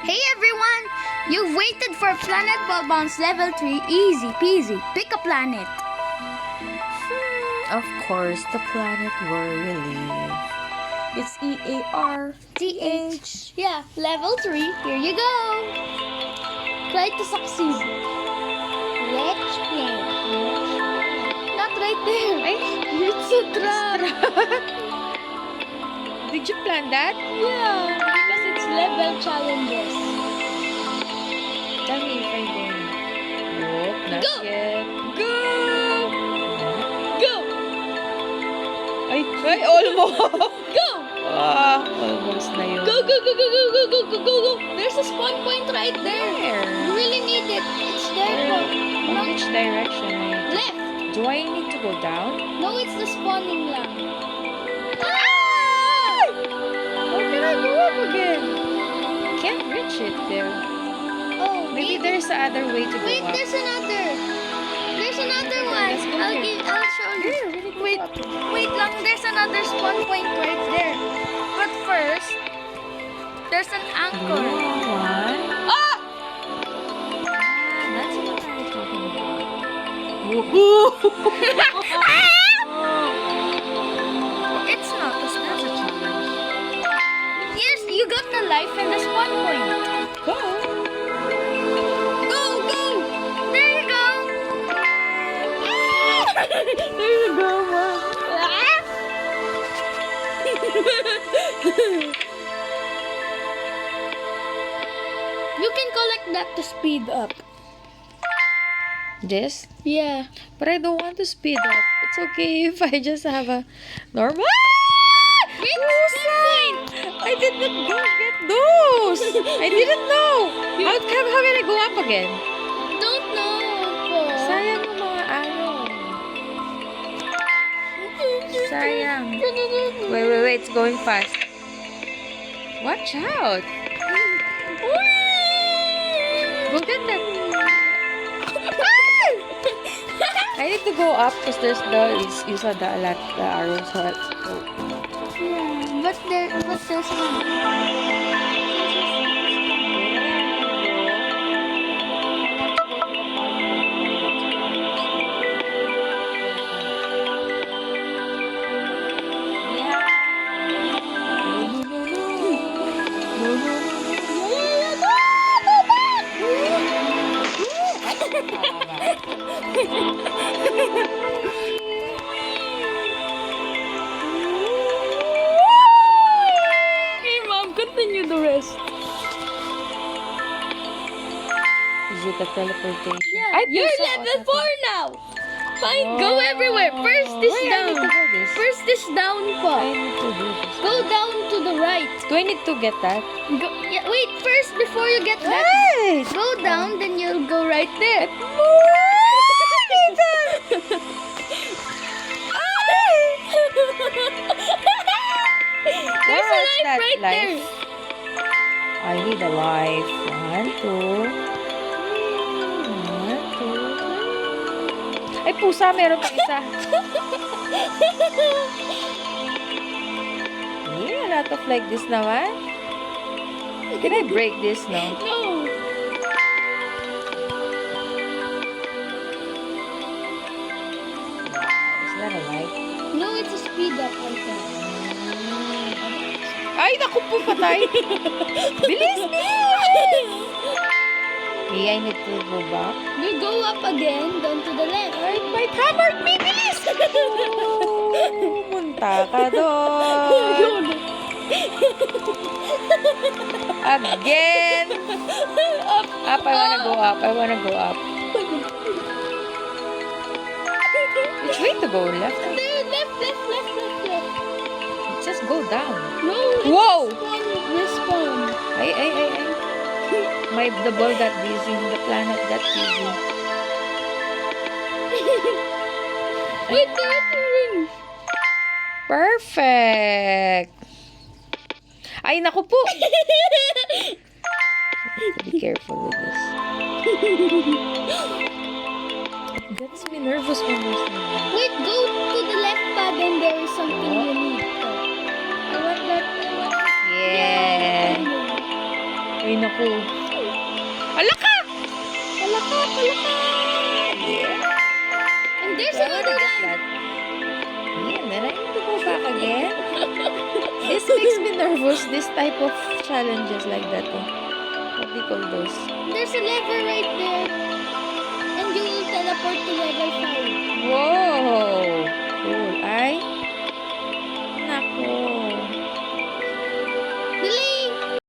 Hey everyone! You've waited for Planet Ball Bounce Level 3 easy peasy. Pick a planet. Of course, the planet where we live. It's EARTH. Yeah, level 3. Here you go. Try to succeed. Let's play. Not right there. It's a trap. Did you plan that? Yeah, because it's level challenges. Tell me if I'm going. Nope, not Go! yet. Go! Go! Ay, almost. Go! Almost na yun. Go, go, go, go, go, go, go, go, go, go. There's a spawn point right there. Where? You really need it. It's there. In which direction? Left. Do I need to go down? No, it's the spawning lang. How can I go up again? Can't reach it there. Oh, Maybe there's the other way to go wait, up. there's another. There's another one. let's go here. I'll show you. Wait lang. There's another spawn point right there. But first, there's an anchor. One. Ah! That's what I was talking about. It's not a That's spawn. a challenge. Yes, you got the life and the spawn point. Go. Go, go! There you go! There you go, Mom. You can collect that to speed up. This? Yeah. But I don't want to speed up. It's okay if I just have a normal. Wait, Point! I did not go get those. I didn't know. How can I go up again? Don't know. Sayang yung mga ano. Sayang. Wait. It's going fast. Watch out. Go get that. I need to go up because there's you saw the arrows. So Yeah, but there's one. Okay, Mom, continue the rest. Is it a teleportation? Yeah, you're level 4 now. Fine, go everywhere. First this Why I down. need to go this? First this down pa. I need to do this. Go down to the right. Do I need to get that? Go, yeah, wait, first before you get that, Right! go down, then you'll go right there. There's a What's life that right life? there. I need a life. 1, 2. 1, 2. Ay, pusa. Meron pang isa. Yeah, a lot of like this naman. Can I break this now? No. Is that a life? No, it's a speed up right there. Ay, naku po, patay. Bilis, bilis. Okay, I need to go back. You go up again, down to the left. Ay, may hammered me, bilis. Munta ka doon. Again. Up. Up, I wanna go up. I wanna go up. Which way to go? Left? There, left. Just go down. No. Whoa! Respawn. Ay. The ball got busy. The planet got busy. Wait, there's a ring. Perfect! Ay, naku po! Be careful with this. It gets me nervous when there's no one. Wait, go to the left pa, then there is something you need. I want that. Yeah. Ay, naku. Alaka! Alaka! Yeah. And there's So, I wanna another get one. that. Yeah, then I need to go back again. This makes me nervous, this type of challenges like that. What do you call those? There's a lever right there. And you will teleport to level 5.